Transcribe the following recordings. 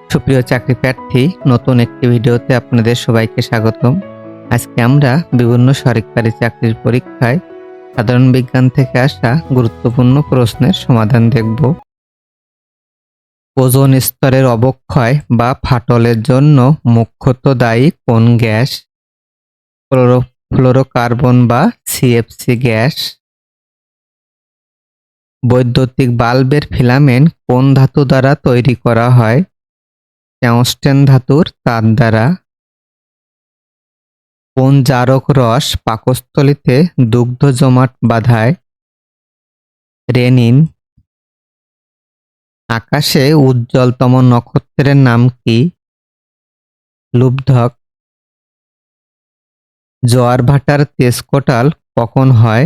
সুপ্রিয় চাকরি প্রার্থী, নতুন একটি ভিডিওতে আপনাদের সবাইকে স্বাগতম। আজকে আমরা বিভিন্ন সরকারি চাকরির পরীক্ষায় সাধারণ বিজ্ঞান থেকে আসা গুরুত্বপূর্ণ প্রশ্নের সমাধান দেখব। ওজোন স্তরের অবক্ষয় বা ফাটলের জন্য মুখ্যত দায়ী কোন গ্যাস? ফ্লোরোকার্বন বা সিএফসি গ্যাস। বৈদ্যুতিক বাল্বের ফিলামেন্ট কোন ধাতু দ্বারা তৈরি করা হয়? টংস্টেন ধাতুর তার দ্বারা। কোন জারক রস পাকস্থলীতে দুগ্ধ জমাট বাঁধায়? রেনিন। আকাশে উজ্জ্বলতম নক্ষত্রের নাম কি? লুব্ধক। জোয়ার ভাটার তেজকোটাল কখন হয়?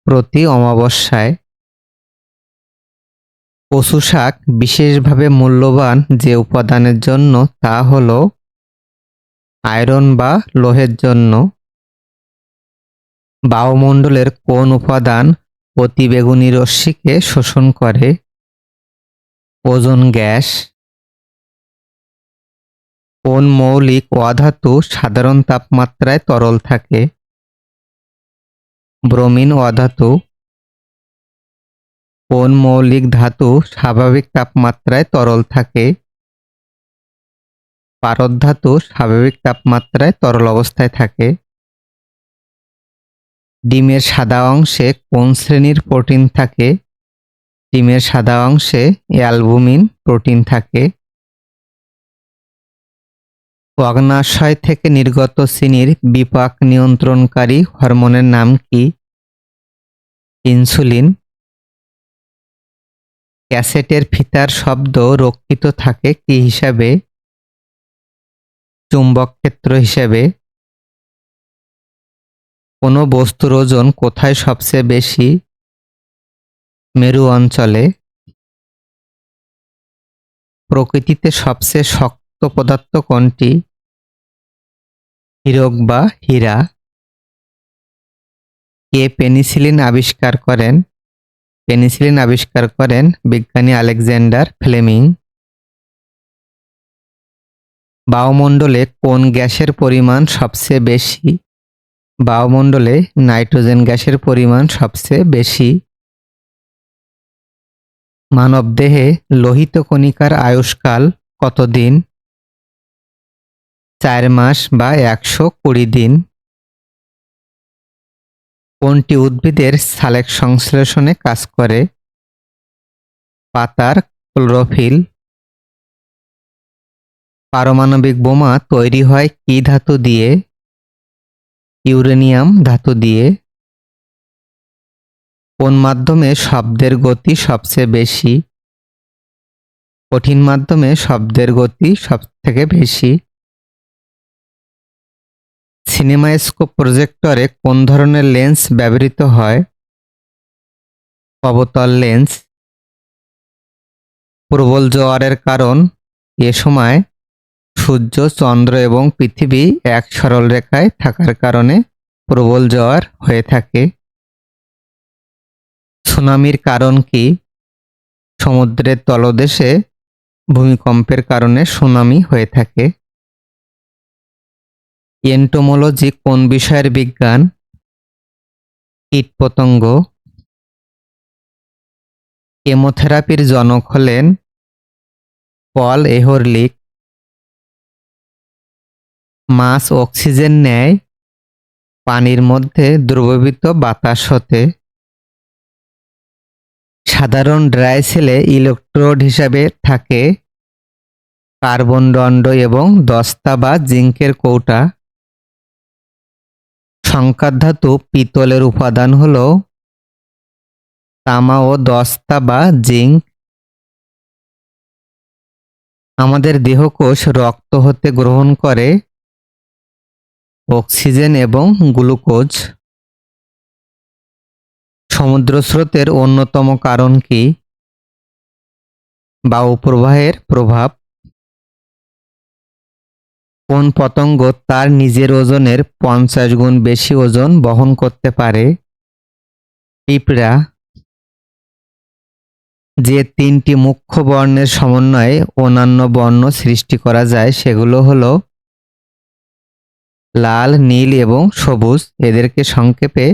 প্রতি অমাবস্যায়। কচু শাক বিশেষভাবে মূল্যবান যে উপাদানের জন্য তা হল আয়রন বা লোহের জন্য। বায়ুমণ্ডলের কোন উপাদান অতিবেগুনি রশ্মিকে শোষণ করে? Ozone gas. কোন মৌলিক অধাতু সাধারণ তাপমাত্রায় তরল থাকে? ব্রোমিন অধাতু। কোন মৌলিক ধাতু স্বাভাবিক তাপমাত্রায় তরল থাকে? পারদ ধাতু স্বাভাবিক তাপমাত্রায় তরল অবস্থায় থাকে। ডিমের সাদা অংশে কোন শ্রেণীর প্রোটিন থাকে? ডিমের সাদা অংশে অ্যালবুমিন প্রোটিন থাকে। অগ্ন্যাশয় থেকে নির্গত চিনির বিপাক নিয়ন্ত্রণকারী হরমোনের নাম কি? ইনসুলিন। ক্যাসেটের ফিতার শব্দ রক্ষিত থাকে কি হিসাবে? চুম্বক ক্ষেত্র হিসাবে। কোনো বস্তুর ওজন কোথায় সবচেয়ে বেশি? মেরু অঞ্চলে। প্রকৃতিতে সবচেয়ে শক্ত পদার্থ কোনটি? হীরক বা হীরা। কে পেনিসিলিন আবিষ্কার করেন? পেনিসিলিন আবিষ্কার করেন বিজ্ঞানী আলেকজান্ডার ফ্লেমিং। বায়ুমণ্ডলে কোন গ্যাসের পরিমাণ সবচেয়ে বেশি? বায়ুমণ্ডলে নাইট্রোজেন গ্যাসের পরিমাণ সবচেয়ে বেশি। মানবদেহে লোহিত কণিকার আয়ুষ্কাল কতদিন? 4 মাস বা 120 দিন। কোনটি উদ্ভিদের সালেক সংশ্লেষণে কাজ করে? পাতার ক্লোরোফিল। পারমাণবিক বোমা তৈরি হয় কি ধাতু দিয়ে? ইউরেনিয়াম ধাতু দিয়ে। কোন মাধ্যমে শব্দের গতি সবচেয়ে বেশি? কঠিন মাধ্যমে শব্দের গতি সবথেকে বেশি। সিনেমাস্কোপ প্রজেক্টরে কোন ধরনের লেন্স ব্যবহৃত হয়? অবতল লেন্স। প্রবল জোয়ারের কারণ এ সময় সূর্য, চন্দ্র এবং পৃথিবী এক সরল রেখায় থাকার কারণে প্রবল জোয়ার হয়ে থাকে। সুনামির কারণ কি? সমুদ্রের তলদেশে ভূমিকম্পের কারণে সুনামি হয়ে থাকে। এন্টোমোলজি কোন বিষয়ের বিজ্ঞান? কীটপতঙ্গ। কেমোথেরাপির জনক হলেন পল এহরলিখ। মাছ অক্সিজেন নেয় পানির মধ্যে দ্রবীভূত বাতাস হতে। সাধারণ ড্রাই সেলে ইলেকট্রোড হিসাবে থাকে কার্বন দণ্ড এবং দস্তা বা জিঙ্কের কৌটা। সংকর ধাতু পিতলের উপাদান হল তামা ও দস্তা বা জিঙ্ক। আমাদের দেহকোষ রক্ত হতে গ্রহণ করে অক্সিজেন এবং গ্লুকোজ। সমুদ্র স্রোতের অন্যতম কারণ কি? বায়ুপ্রবাহের প্রভাব। কোন পতঙ্গ তার নিজের ওজনের 50 গুণ বেশি ওজন বহন করতে পারে? পিঁপড়া। যে তিনটি মুখ্য বর্ণের সমন্বয়ে অন্যান্য বর্ণ সৃষ্টি করা যায় সেগুলো হলো লাল, নীল এবং সবুজ। এদেরকে সংক্ষেপে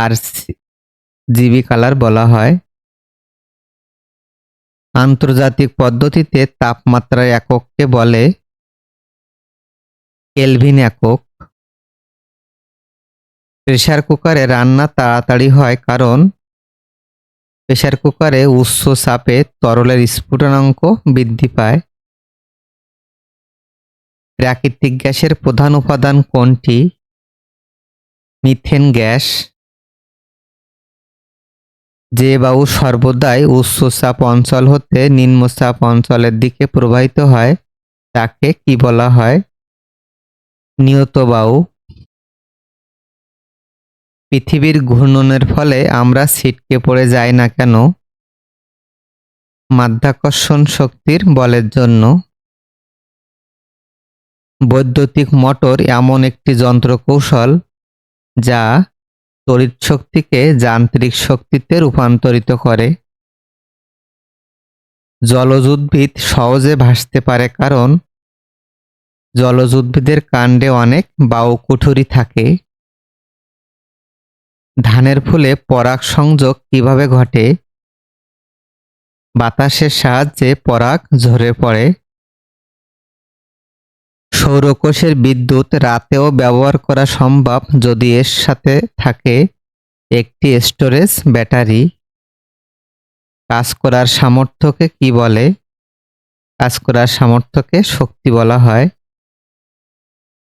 RGB কালার বলা হয়। আন্তর্জাতিক পদ্ধতিতে তাপমাত্রার একককে বলে কেলভিন একক। প্রেসার কুকারে রান্না তাড়াতাড়ি হয় কারণ প্রেসার কুকারে উচ্চ চাপে তরলের স্ফুটনাঙ্ক বৃদ্ধি পায়। প্রাকৃতিক গ্যাসের প্রধান উপাদান কোনটি? Methane gas. যে বায়ু সর্বদাই উচ্চ চাপ অঞ্চল হতে নিম্নচাপ অঞ্চলের দিকে প্রবাহিত হয় তাকে কি বলা হয়? নিয়ত বায়ু। পৃথিবীর ঘূর্ণনের ফলে আমরা ছিটকে পড়ে যাই না কেন? মাধ্যাকর্ষণ শক্তির বলের জন্য। বৈদ্যুতিক মোটর এমন একটি যন্ত্রকৌশল যা তড়িৎ শক্তিকে যান্ত্রিক শক্তিতে রূপান্তরিত করে। জলজ উদ্ভিদ সহজে ভাসতে পারে কারণ জলজ উদ্ভিদের কাণ্ডে অনেক বায়ুকুঠুরি থাকে। ধানের ফুলে পরাগ সংযোগ কিভাবে ঘটে? বাতাসের সাহায্যে পরাগ ঝরে পড়ে। সৌরকোষের বিদ্যুৎ রাতেও ব্যবহার করা সম্ভব যদি এর সাথে থাকে একটি স্টোরেজ ব্যাটারি। কাজ করার সামর্থ্যকে কি বলে? কাজ করার সামর্থ্যকে শক্তি বলা হয়।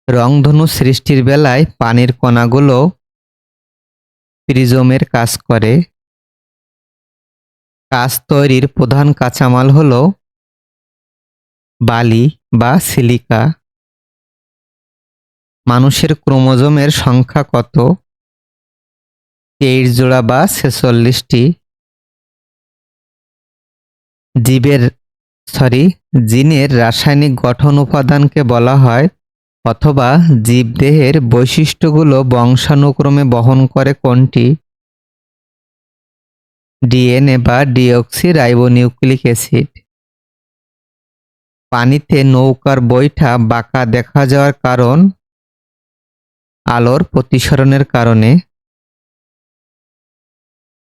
রংধনু সৃষ্টির বেলায় পানির কণাগুলো প্রিজমের কাজ করে। কাঁচ তৈরির প্রধান কাঁচামাল হল বালি বা সিলিকা। মানুষের ক্রোমোজোমের সংখ্যা কত? 23 জোড়া বা 46টি। জিনের রাসায়নিক গঠন উপাদানকে বলা হয় অথবা জীবদেহের বৈশিষ্ট্যগুলো বংশানুক্রমে বহন করে কোনটি? ডিএনএ বা ডিঅক্সি রাইবোনিউক্লিক অ্যাসিড। পানিতে নৌকার বৈঠা বাঁকা দেখা যাওয়ার কারণ আলোর প্রতিসরণের কারণে।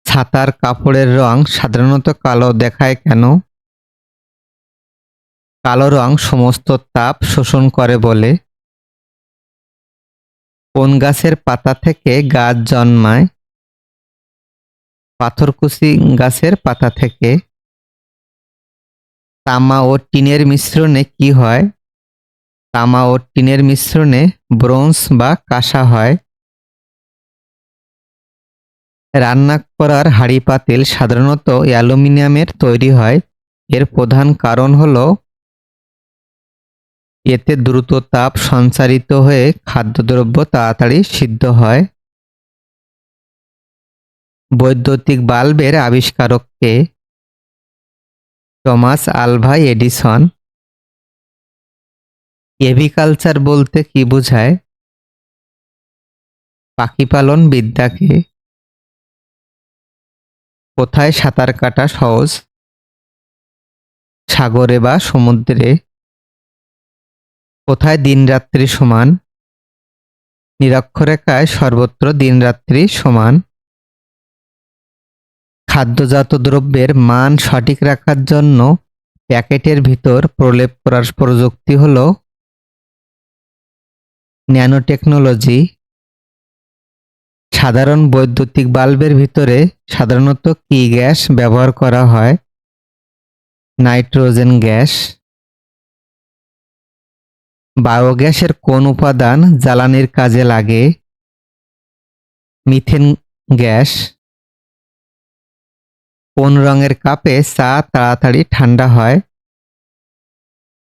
ছাতার কাপড়ের রং সাধারণত কালো দেখায় কেন? কালো রং সমস্ত তাপ শোষণ করে বলে। কোন গাছের পাতা থেকে গাছ জন্মায়? পাথরকুচি গাছের পাতা থেকে। তামা ও টিনের মিশ্রণে কি হয়? তামা ও টিনের মিশ্রণে ব্রোঞ্জ বা কাঁসা হয়। রান্না করার হাঁড়ি পাতিল সাধারণত অ্যালুমিনিয়ামের তৈরি হয়। এর প্রধান কারণ হল এতে দ্রুত তাপ সঞ্চারিত হয়ে খাদ্যদ্রব্য তাড়াতাড়ি সিদ্ধ হয়। বৈদ্যুতিক বাল্বের আবিষ্কারক কে? Thomas Alva Edison. এভিকালচার বলতে কি বোঝায়? পাখি পালন বিদ্যাকে। কোথায় সাঁতার কাটা সহজ? সাগরে বা সমুদ্রে। কোথায় দিনরাত্রি সমান? নিরক্ষরেখায় সর্বত্র দিনরাত্রি সমান। খাদ্যজাত দ্রব্যের মান সঠিক রাখার জন্য প্যাকেটের ভিতর প্রলেপ করার প্রযুক্তি হল ন্যানোটেকনোলজি। সাধারণ বৈদ্যুতিক বাল্বের ভিতরে সাধারণত কি গ্যাস ব্যবহার করা হয়? Nitrogen gas. বায়োগ্যাসের কোন উপাদান জ্বালানির কাজে লাগে? Methane gas. কোন রঙের কাপে চা তাড়াতাড়ি ঠান্ডা হয়?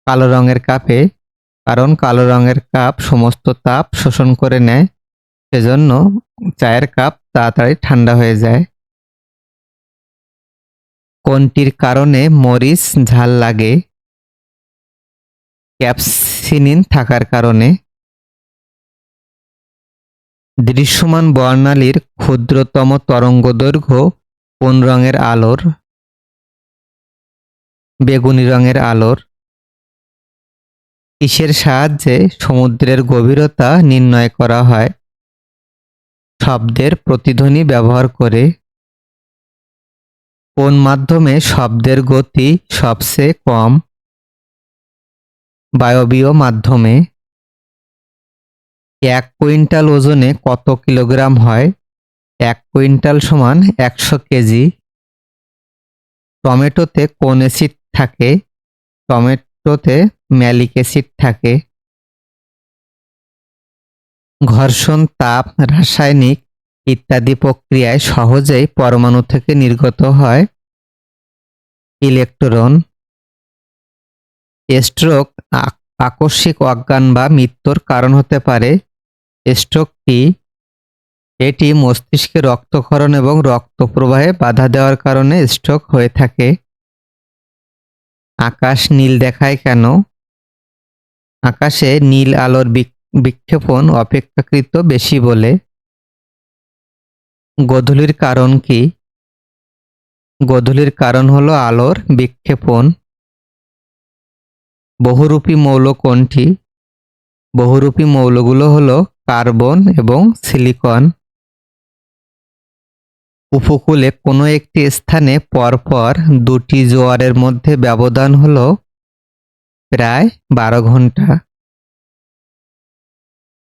কালো রঙের কাপে, কারণ কালো রঙের কাপ সমস্ত তাপ শোষণ করে নেয়, সেজন্য চায়ের কাপ তাড়াতাড়ি ঠান্ডা হয়ে যায়। কোনটির কারণে মরিচ ঝাল লাগে? ক্যাপসিনিন থাকার কারণে। দৃশ্যমান বর্ণালীর ক্ষুদ্রতম তরঙ্গদৈর্ঘ্য কোন রঙের আলোর? বেগুনি রঙের আলোর। কিসের সাহায্যে সমুদ্রের গভীরতা নির্ণয় করা হয়? শব্দের প্রতিধ্বনি ব্যবহার করে। কোন মাধ্যমে শব্দের গতি সবচেয়ে কম? বায়বীয় মাধ্যমে। ১ কুইন্টাল ওজনে কত কিলোগ্রাম হয়? ১ কুইন্টাল সমান ১০০ কেজি। টমেটোতে কোন অ্যাসিড থাকে? টমেটোতে ম্যালিক অ্যাসিড থাকে। ঘর্ষণ, তাপ, রাসায়নিক ইত্যাদি প্রক্রিয়ায় সহজেই পরমাণু থেকে নির্গত হয় ইলেকট্রন। স্ট্রোক আকস্মিক অজ্ঞান বা মৃত্যুর কারণ হতে পারে। স্ট্রোক কি? এটি মস্তিষ্কে রক্তক্ষরণ এবং রক্ত প্রবাহে বাধা দেওয়ার কারণে স্ট্রোক হয়ে থাকে। আকাশ নীল দেখায় কেন? আকাশে নীল আলোর বিক্ষেপণ অপেক্ষাকৃত বেশি বলে। গোধূলির কারণ কি? গোধূলির কারণ হলো আলোর বিক্ষেপণ। বহুরূপী মৌল কোনটি? বহুরূপী মৌলগুলো হলো কার্বন এবং সিলিকন। উপকূলে কোনো একটি স্থানে পরপর দুটি জোয়ারের মধ্যে ব্যবধান হলো প্রায় ১২ ঘন্টা।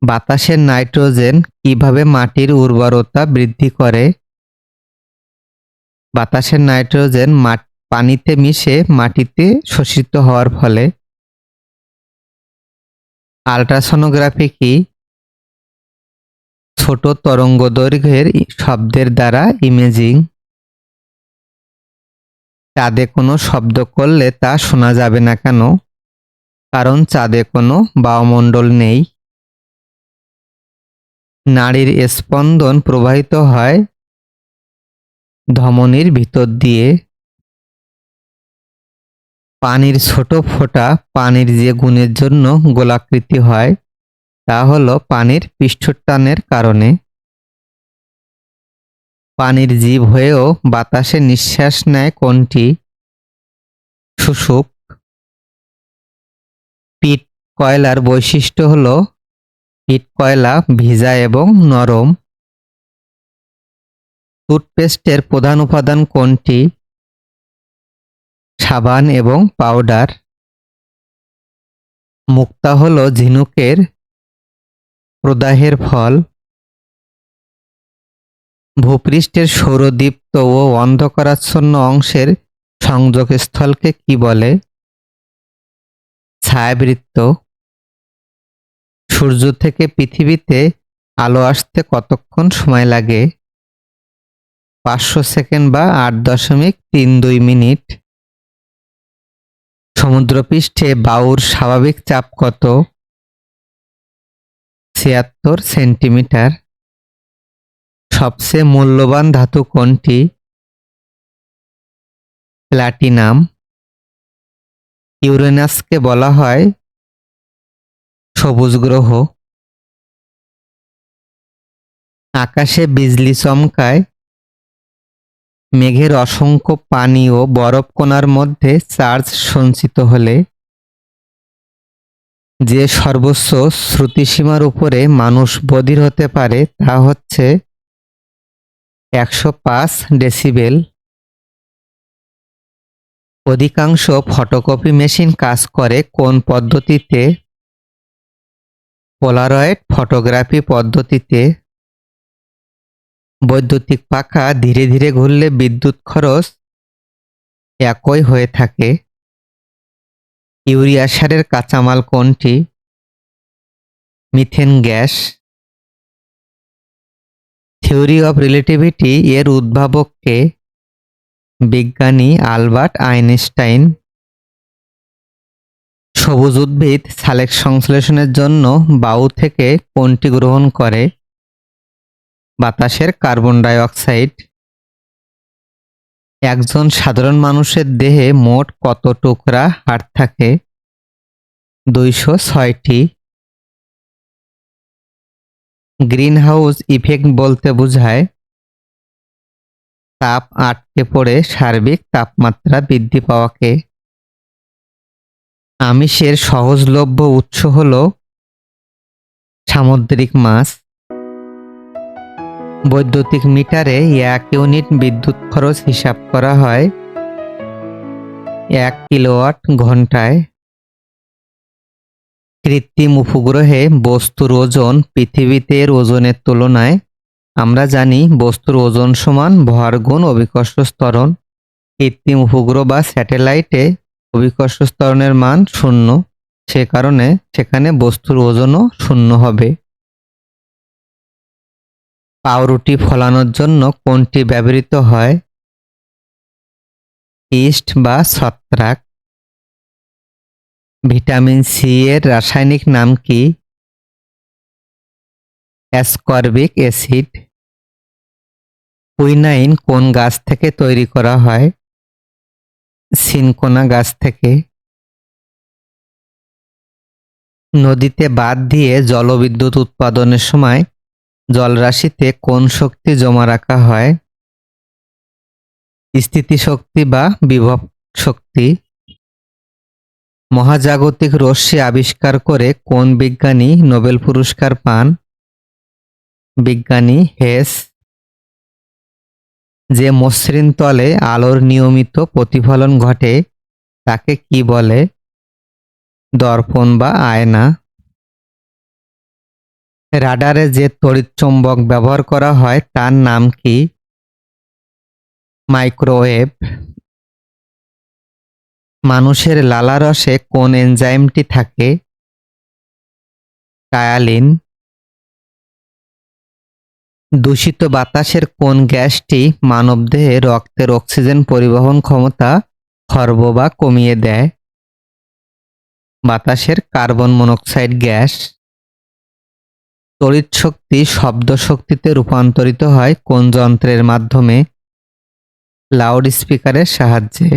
বাতাসের নাইট্রোজেন কিভাবে মাটির উর্বরতা বৃদ্ধি করে? বাতাসের নাইট্রোজেন পানিতে মিশে মাটিতে শোষিত হওয়ার ফলে। আল্ট্রাসনোগ্রাফি কি? ছোট তরঙ্গদৈর্ঘ্যের শব্দের দ্বারা ইমেজিং। চাঁদে কোনো শব্দ করলে তা শোনা যাবে না কেন? কারণ চাঁদে কোনো বায়ুমণ্ডল নেই। নাড়ির স্পন্দন প্রবাহিত হয় ধমনীর ভিতর দিয়ে। পানির ছোট ফোঁটা পানির যে গুণের জন্য গোলাকৃতি হয় তা হলো পানির পৃষ্ঠটানের কারণে। পানির জীব হয়েও বাতাসে নিঃশ্বাস নেয় কোনটি? শুশুক। পিট কয়লার বৈশিষ্ট্য হলো পিট কয়লা ভিজা এবং নরম। টুথপেস্টের প্রধান উপাদান কোনটি? সাবান এবং পাউডার। মুক্তা হলো ঝিনুকের প্রদাহের ফল। ভূপৃষ্ঠের সৌরদীপ্ত ও অন্ধকারাচ্ছন্ন অংশের সংযোগস্থলকে কি বলে? ছায়াবৃত্ত। সূর্য থেকে পৃথিবীতে আলো আসতে কতক্ষণ সময় লাগে? ৫০০ সেকেন্ড বা ৮.৩২ মিনিট। সমুদ্রপৃষ্ঠে বায়ুর স্বাভাবিক চাপ কত? ৭৬ সেন্টিমিটার। সবচেয়ে মূল্যবান ধাতু কোনটি? প্লাটিনাম। ইউরেনাসকে বলা হয় সবুজ গ্রহ। আকাশে বিজলি চমকায় মেঘের অসংখ্য পানি ও বরফ কণার মধ্যে চার্জ সঞ্চিত হলে। যে সর্বোচ্চ শ্রুতিসীমার উপরে মানুষ বধির হতে পারে তা হচ্ছে ১০৫ ডেসিবেল। অধিকাংশ ফটোকপি মেশিন কাজ করে কোন পদ্ধতিতে? পোলারয়েড ফটোগ্রাফি পদ্ধতিতে। বৈদ্যুতিক পাখা ধীরে ধীরে ঘুরলে বিদ্যুৎ খরচ একই হয়ে থাকে। ইউরিয়া সারের কাঁচামাল কোনটি? Methane gas. Theory of relativity এর উদ্ভাবক কে? বিজ্ঞানী আলবার্ট আইনস্টাইন। সবুজ উদ্ভিদ সালেক সংশ্লেষণের জন্য বায়ু থেকে কোনটি গ্রহণ করে? বাতাসের কার্বন ডাই অক্সাইড। একজন সাধারণ মানুষের দেহে মোট কত টুকরা হাড় থাকে? ২০৬টি। গ্রিনহাউস ইফেক্ট বলতে বোঝায় তাপ আটকে পড়ে সার্বিক তাপমাত্রা বৃদ্ধি পাওয়াকে। আমিষের সহজলভ্য উৎস হল সামুদ্রিক মাছ। বৈদ্যুতিক মিটারে 1 ইউনিট বিদ্যুৎ খরচ হিসাব করা হয় 1 কিলোওয়াট ঘন্টায়। কৃত্রিম উপগ্রহে বস্তুর ওজন পৃথিবীতে এর ওজনের তুলনায় আমরা জানি বস্তুর ওজন সমান ভর গুণ অভিকর্ষ ত্বরণ। কৃত্রিম উপগ্রহ বা স্যাটেলাইটে অভিকর্ষ ত্বরণের মান 0, সে কারণে সেখানে বস্তুর ওজনও 0 হবে। পাউরুটি ফলানোর জন্য কোনটি ব্যবহৃত হয়? ইস্ট বা ছত্রাক। ভিটামিন সি এর রাসায়নিক নাম কি? Ascorbic acid. কুইনাইন কোন গাছ থেকে তৈরি করা হয়? সিনকোনা গাছ থেকে। নদীতে বাঁধ দিয়ে জলবিদ্যুৎ উৎপাদনের সময় জলরাশিতে কোন শক্তি জমা রাখা হয়? স্থিতিশক্তি বা বিভব শক্তি। মহাজাগতিক রশ্মি আবিষ্কার করে কোন বিজ্ঞানী নোবেল পুরস্কার পান? বিজ্ঞানী হেস। যে মসৃণ তলে আলোর নিয়মিত প্রতিফলন ঘটে তাকে কি বলে? দর্পণ বা আয়না। রাডারে যে তড়িৎচুম্বক ব্যবহার করা হয় তার নাম কি? মাইক্রোওয়েভ। মানুষের লালারসে কোন এনজাইমটি থাকে? টায়ালিন। দূষিত বাতাসের কোন গ্যাসটি মানবদেহে রক্তের অক্সিজেন পরিবহন ক্ষমতা খর্ব বা কমিয়ে দেয়? বাতাসের কার্বন মনোক্সাইড গ্যাস। তড়িৎ শক্তি শব্দ শক্তিতে রূপান্তরিত হয় কোন যন্ত্রের মাধ্যমে? লাউড স্পিকারের সাহায্যে।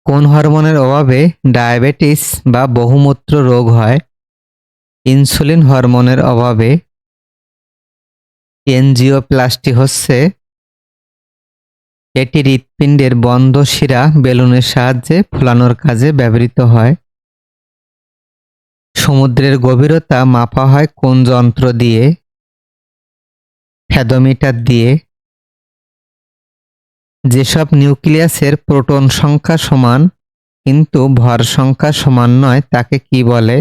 কোন হরমোনের অভাবে ডায়াবেটিস বা বহুমূত্র রোগ হয়? ইনসুলিন হরমোনের অভাবে। এনজিওপ্লাস্টি হচ্ছে এটি হৃৎপিণ্ডের বন্ধ শিরা বেলুনের সাহায্যে ফোলানোর কাজে ব্যবহৃত হয়। সমুদ্রের গভীরতা মাপা হয় কোন যন্ত্র দিয়ে? ফ্যাদোমিটার দিয়ে। যেসব নিউক্লিয়াসের প্রোটন সংখ্যা সমান কিন্তু ভর সংখ্যা সমান নয় তাকে কি বলে?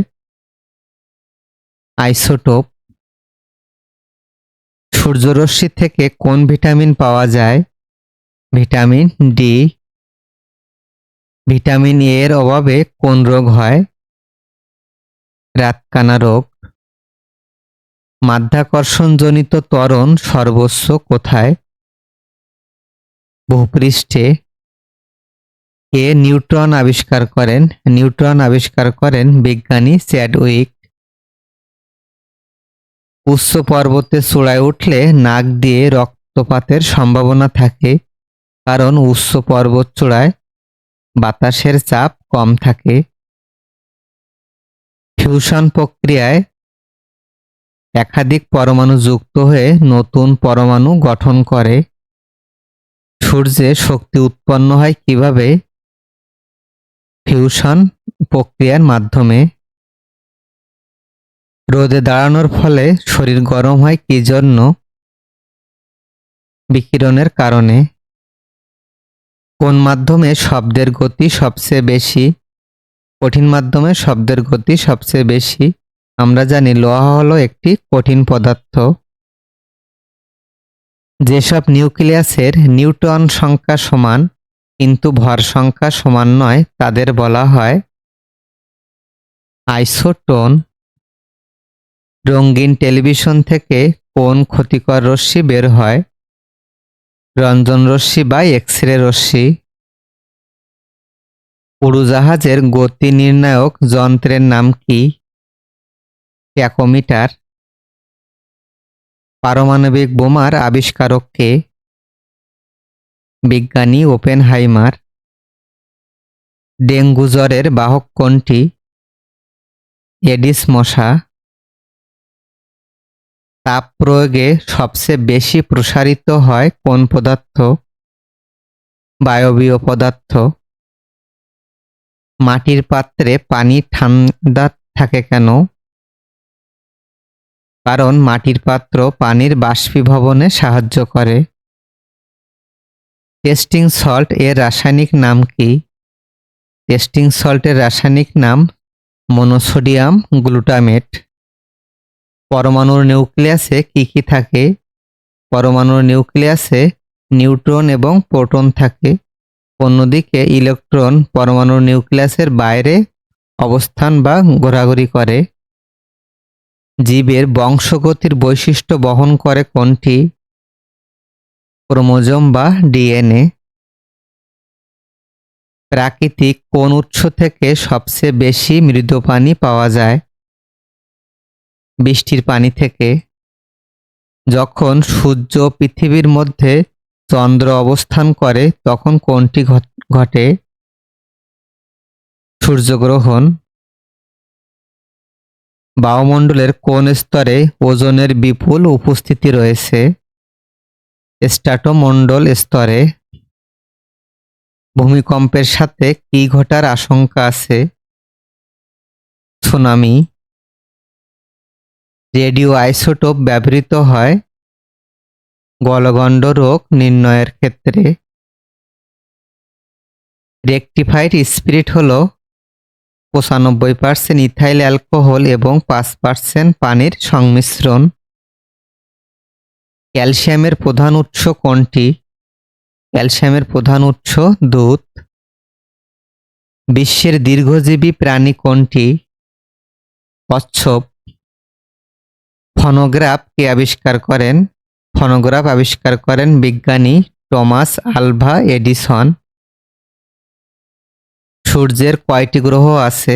আইসোটোপ। সূর্যরশ্মি থেকে কোন ভিটামিন পাওয়া যায়? Vitamin D. ভিটামিন এ এর অভাবে কোন রোগ হয়? রাতকানা রোগ। মাধ্যাকর্ষণজনিত ত্বরণ সর্বোচ্চ কোথায়? ভূপৃষ্ঠে। কে নিউট্রন আবিষ্কার করেন? নিউট্রন আবিষ্কার করেন বিজ্ঞানী চ্যাডউইক। উচ্চ পর্বতের চূড়ায় উঠলে নাক দিয়ে রক্তপাতের সম্ভাবনা থাকে কারণ উচ্চ পর্বত চূড়ায় বাতাসের চাপ কম থাকে। ফিউশন প্রক্রিয়ায় একাধিক পরমাণু যুক্ত হয়ে নতুন পরমাণু গঠন করে। সূর্যে শক্তি উৎপন্ন হয় কিভাবে? ফিউশন প্রক্রিয়ার মাধ্যমে। রোদে দাঁড়ানোর ফলে শরীর গরম হয় কি জন্য? বিকিরণের কারণে। কোন মাধ্যমে শব্দের গতি সবচেয়ে বেশি? কঠিন মাধ্যমে শব্দের গতি সবচেয়ে বেশি। আমরা জানি লোহা হলো একটি কঠিন পদার্থ। যেসব নিউক্লিয়াসের নিউট্রন সংখ্যা সমান কিন্তু ভর সংখ্যা সমান নয় তাদের বলা হয় আইসোটোন। রঙিন টেলিভিশন থেকে কোন ক্ষতিকর রশ্মি বের হয়? রঞ্জন রশ্মি বা এক্স-রে রশ্মি। উড়োজাহাজের গতি নির্ণায়ক যন্ত্রের নাম কি? ট্যাকোমিটার। পারমাণবিক বোমার আবিষ্কারক কে? বিজ্ঞানী ওপেনহাইমার। ডেঙ্গু জ্বরের বাহক কোনটি? এডিস মশা। তাপ প্রয়োগে সবচেয়ে বেশি প্রসারিত হয় কোন পদার্থ? বায়বীয় পদার্থ। মাটির পাত্রে পানি ঠান্ডা থাকে কেন? কারণ মাটির পাত্র পানির বাষ্পীভবনে সাহায্য করে। টেস্টিং সল্ট এর রাসায়নিক নাম কি? টেস্টিং সল্টের রাসায়নিক নাম মনোসোডিয়াম গ্লুটামেট। পরমাণুর নিউক্লিয়াসে কি কি থাকে? পরমাণুর নিউক্লিয়াসে নিউট্রন এবং প্রোটন থাকে। অন্যদিকে ইলেকট্রন পরমাণুর নিউক্লিয়াসের বাইরে অবস্থান বা ঘোরাঘুরি করে। জীবের বংশগতির বৈশিষ্ট্য বহন করে কোনটি? ক্রোমোজোম বা ডিএনএ। প্রাকৃতিক কোন উৎস থেকে সবচেয়ে বেশি মৃদু পানি পাওয়া যায়? বৃষ্টির পানি থেকে। যখন সূর্য ও পৃথিবীর মধ্যে চন্দ্র অবস্থান করে তখন কোনটি ঘটে? সূর্যগ্রহণ। বায়ুমণ্ডলের কোন স্তরে ওজোনের বিপুল উপস্থিতি রয়েছে? স্ট্র্যাটোমণ্ডল স্তরে। ভূমিকম্পের সাথে কি ঘটার আশঙ্কা আছে? সুনামি। রেডিও আইসোটোপ ব্যবহৃত হয় গলগণ্ড রোগ নির্ণয়ের ক্ষেত্রে। রেকটিফাইড স্পিরিট হল 95% ইথাইল অ্যালকোহল এবং 5% পানির সংমিশ্রণ। ক্যালসিয়ামের প্রধান উৎস কোনটি? ক্যালসিয়ামের প্রধান উৎস দুধ। বিশ্বের দীর্ঘজীবী প্রাণী কোনটি? কচ্ছপ। ফোনোগ্রাফ কে আবিষ্কার করেন? ফোনোগ্রাফ আবিষ্কার করেন বিজ্ঞানী টমাস আলভা এডিসন। সূর্যের কয়টি গ্রহ আছে?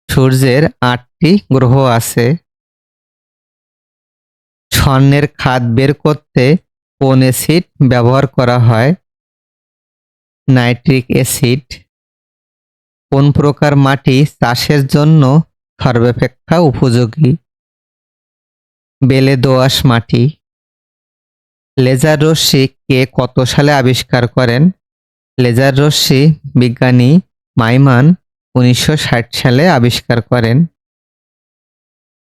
সূর্যের 8টি গ্রহ আছে। স্বর্ণের খাদ বের করতে কোন অ্যাসিড ব্যবহার করা হয়? Nitric acid. কোন প্রকার মাটি চাষের জন্য সর্বাপেক্ষা উপযোগী? বেলে দোআঁশ মাটি। লেজার রশ্মি কে কত সালে আবিষ্কার করেন? লেজার রশ্মি বিজ্ঞানী মাইমান 1960 সালে আবিষ্কার করেন।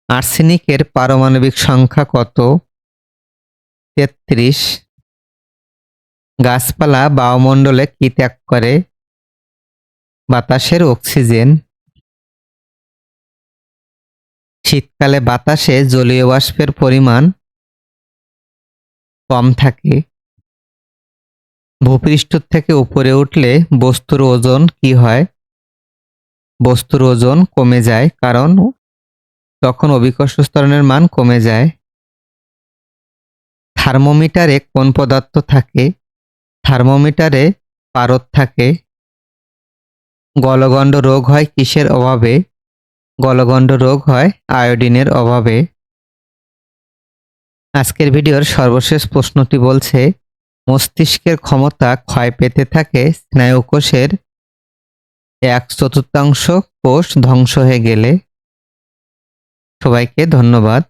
আর্সেনিকের পারমাণবিক সংখ্যা কত? 33। গাছপালা বায়ুমণ্ডলে কি ত্যাগ করে? বাতাসের অক্সিজেন। শীতকালে বাতাসে জলীয় বাষ্পের পরিমাণ কম থাকে। ভূপৃষ্ঠ থেকে উপরে উঠলে বস্তুর ওজন কি হয়? বস্তুর ওজন কমে যায়, কারণ তখন অভিকর্ষ ত্বরণের মান কমে যায়। থার্মোমিটারে কোন পদার্থ থাকে? থার্মোমিটারে পারদ থাকে। গলগণ্ড রোগ হয় কিসের অভাবে? গলগণ্ড রোগ হয় আয়োডিনের অভাবে। আজকের ভিডিওর সর্বশেষ প্রশ্নটি বলছে, মস্তিষ্কের ক্ষমতা ক্ষয় পেতে থাকে স্নায়ুকোষের 1/4 কোষ ধ্বংস হয়ে গেলে। সবাইকে ধন্যবাদ।